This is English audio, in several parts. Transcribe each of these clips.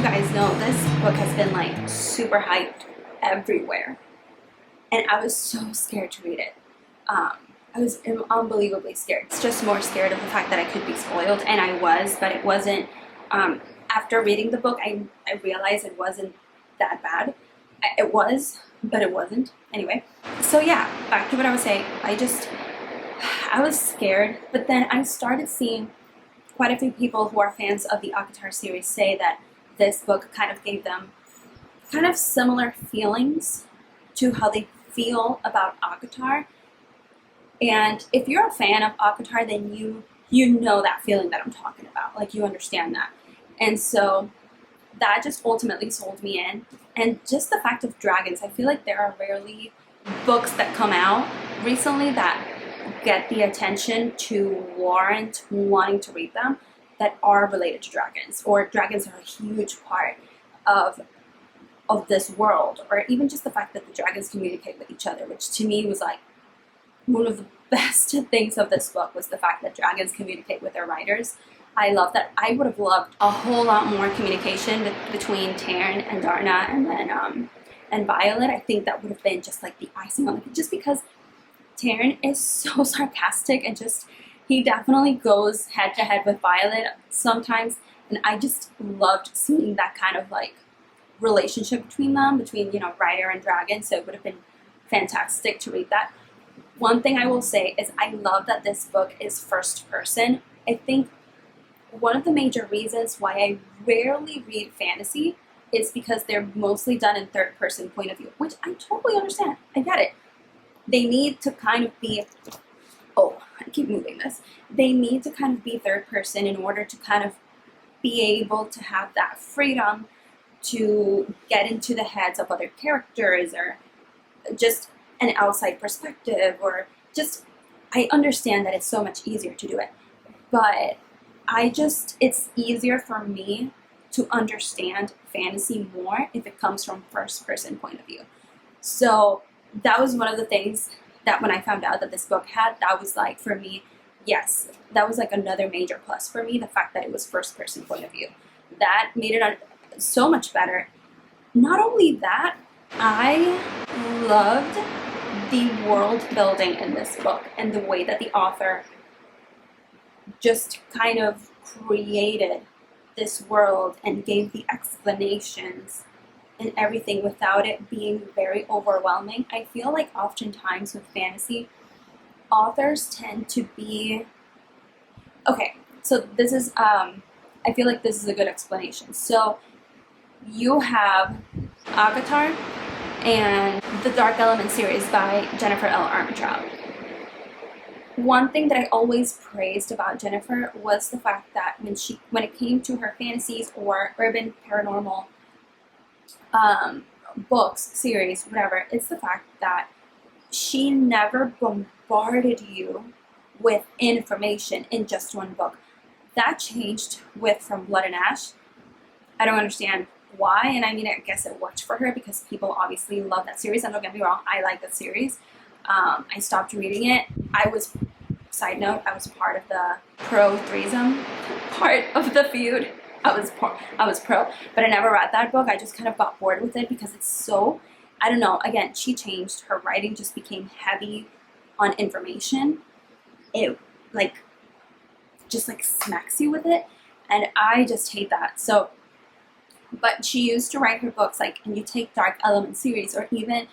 you guys know, this book has been like super hyped everywhere, and I was so scared to read it. I was unbelievably scared. It's just more scared of the fact that I could be spoiled, and I was, but it wasn't. After reading the book, I realized it wasn't that bad. It was, but it wasn't. Anyway, so yeah, back to what I was saying. I was scared, but then I started seeing quite a few people who are fans of the Akatar series say that this book kind of gave them kind of similar feelings to how they feel about Akatar. And if you're a fan of Akatar, then you know that feeling that I'm talking about. Like, you understand that. And so that just ultimately sold me in. And just the fact of dragons, I feel like there are rarely books that come out recently that get the attention to warrant wanting to read them that are related to dragons, or dragons are a huge part of this world, or even just the fact that the dragons communicate with each other, which to me was like one of the best things of this book, was the fact that dragons communicate with their riders. I love that. I would have loved a whole lot more communication between Taryn and Darna and Violet. I think that would have been just like the icing on the cake, just because Taryn is so sarcastic, and he definitely goes head to head with Violet sometimes, and I just loved seeing that kind of like relationship between them, between, rider and dragon. So it would have been fantastic to read that. One thing I will say is I love that this book is first person. I think one of the major reasons why I rarely read fantasy is because they're mostly done in third person point of view, which I totally understand. I get it. They need to kind of be, I keep moving this. They need to kind of be third person in order to kind of be able to have that freedom to get into the heads of other characters, or just an outside perspective, or just, I understand that it's so much easier to do it, but it's easier for me to understand fantasy more if it comes from first person point of view. So that was one of the things that when I found out that this book had, that was like, for me, yes, that was like another major plus for me, the fact that it was first person point of view. That made it so much better. Not only that, I loved the world building in this book, and the way that the author just kind of created this world and gave the explanations and everything without it being very overwhelming. I feel like oftentimes with fantasy, authors tend to be... Okay, so this is, I feel like this is a good explanation. So you have Avatar and the Dark Element series by Jennifer L. Armentrout. One thing that I always praised about Jennifer was the fact that when it came to her fantasies or urban paranormal books, series, whatever, it's the fact that she never bombarded you with information in just one book. That changed with From Blood and Ash. I don't understand why, and I mean, I guess it worked for her because people obviously love that series, and don't get me wrong, I like that series. I stopped reading it. Side note, I was part of the pro threesome part of the feud. I was pro, but I never read that book. I just kind of got bored with it because it's so, I don't know, again, she changed. Her writing just became heavy on information. It just smacks you with it, and I just hate that. So, but she used to write her books, and you take Dark Element series, or even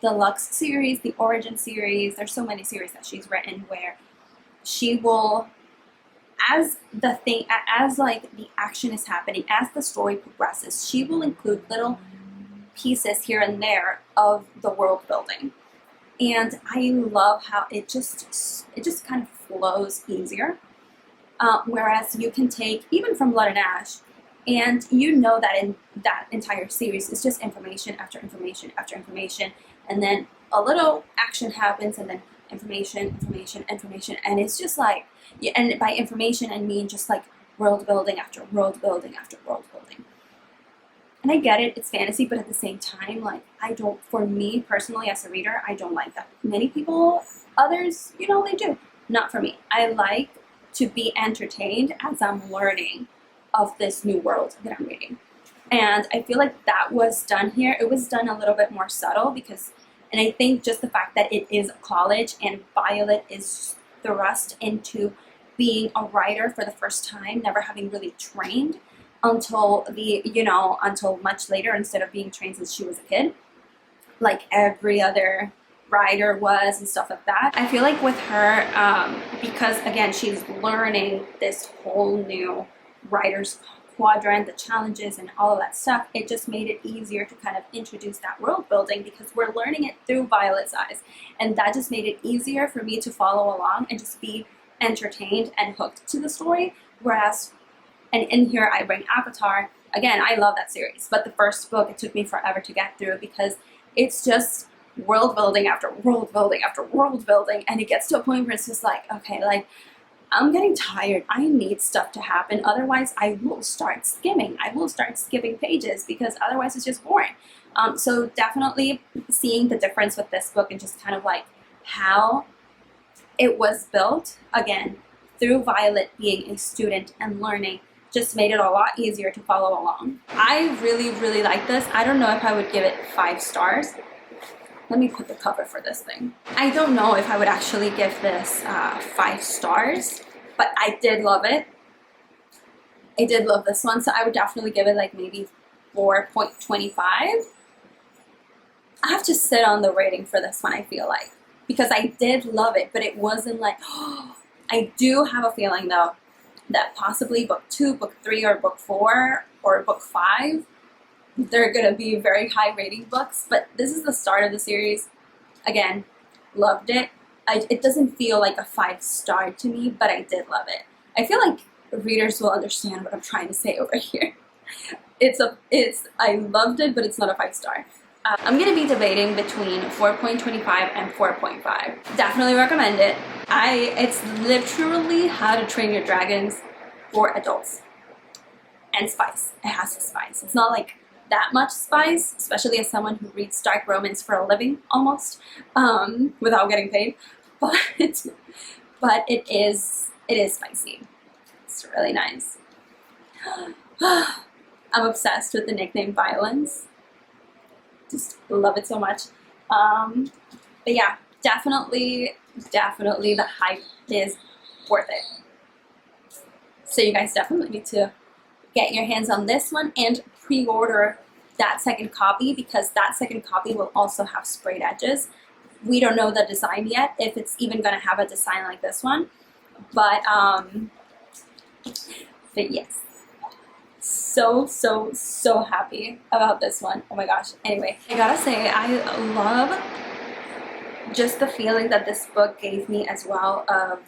the Lux series, the Origin series. There's so many series that she's written where she will, as the action is happening, as the story progresses, she will include little pieces here and there of the world building. And I love how it just kind of flows easier. Whereas you can take, even From Blood and Ash, and that in that entire series is just information after information after information, and then a little action happens, and then information, and it's just like, and by information I mean just like world building after world building after world building. And I get it, it's fantasy, but at the same time, for me personally as a reader, I don't like that. Many people, others, they do. Not for me. I like to be entertained as I'm learning of this new world that I'm reading. And I feel like that was done here. It was done a little bit more subtle because, and I think just the fact that it is college and Violet is thrust into being a writer for the first time, never having really trained until until much later, instead of being trained since she was a kid, like every other writer was and stuff like that. I feel like with her, because again, she's learning this whole new writer's quadrant, the challenges and all of that stuff, it just made it easier to kind of introduce that world building because we're learning it through Violet's eyes. And that just made it easier for me to follow along and just be entertained and hooked to the story. Whereas, and in here I bring Avatar. Again, I love that series, but the first book, it took me forever to get through because it's just world building after world building after world building, and it gets to a point where it's just like, okay, like, I'm getting tired. I need stuff to happen. Otherwise, I will start skimming. I will start skipping pages because otherwise it's just boring. So definitely seeing the difference with this book and just kind of like how it was built, again, through Violet being a student and learning, just made it a lot easier to follow along. I really, really like this. I don't know if I would give it 5 stars. Let me put the cover for this thing. I don't know if I would actually give this 5 stars, but I did love it. I did love this one, so I would definitely give it like maybe 4.25. I have to sit on the rating for this one, I feel like, because I did love it, but it wasn't like, oh, I do have a feeling though that possibly book 2, book 3, or book 4, or book 5, they're gonna be very high rating books, but this is the start of the series. Again, loved it. It doesn't feel like a 5-star to me, but I did love it. I feel like readers will understand what I'm trying to say over here. I loved it, but it's not a 5-star. I'm gonna be debating between 4.25 and 4.5. Definitely recommend it. It's literally How to Train Your Dragons for adults. And spice. It has spice. It's not like that much spice, especially as someone who reads dark romance for a living almost, without getting paid, but it is spicy. It's really nice. I'm obsessed with the nickname Violence. Just love it so much. But yeah, definitely the hype is worth it. So you guys definitely need to get your hands on this one and pre-order that second copy, because that second copy will also have sprayed edges. We don't know the design yet, if it's even going to have a design like this one, but yes, so happy about this one. Oh my gosh. Anyway, I gotta say, I love just the feeling that this book gave me as well, of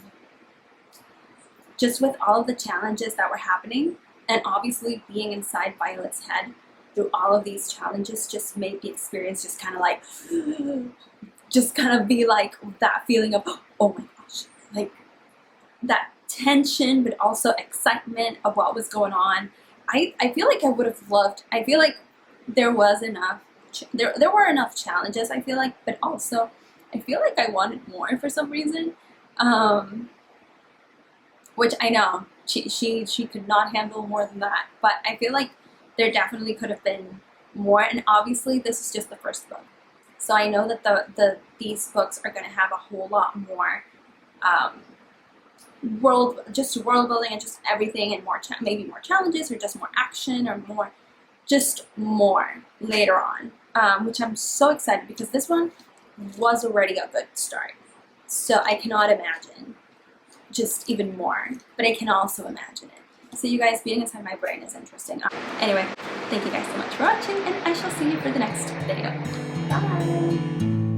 just with all of the challenges that were happening, and obviously being inside Violet's head through all of these challenges just made the experience just kind of like, just kind of be like that feeling of, oh my gosh, like that tension, but also excitement of what was going on. I feel like I would have loved, I feel like there was enough, there were enough challenges, I feel like, but also I feel like I wanted more for some reason, which I know she could not handle more than that, but I feel like there definitely could have been more, and obviously this is just the first book. So I know that these books are going to have a whole lot more world building and just everything, and more maybe more challenges, or just more action, or more later on, which I'm so excited, because this one was already a good start. So I cannot imagine just even more, but I can also imagine it. So you guys, being inside my brain is interesting. Anyway, thank you guys so much for watching, and I shall see you for the next video. Bye!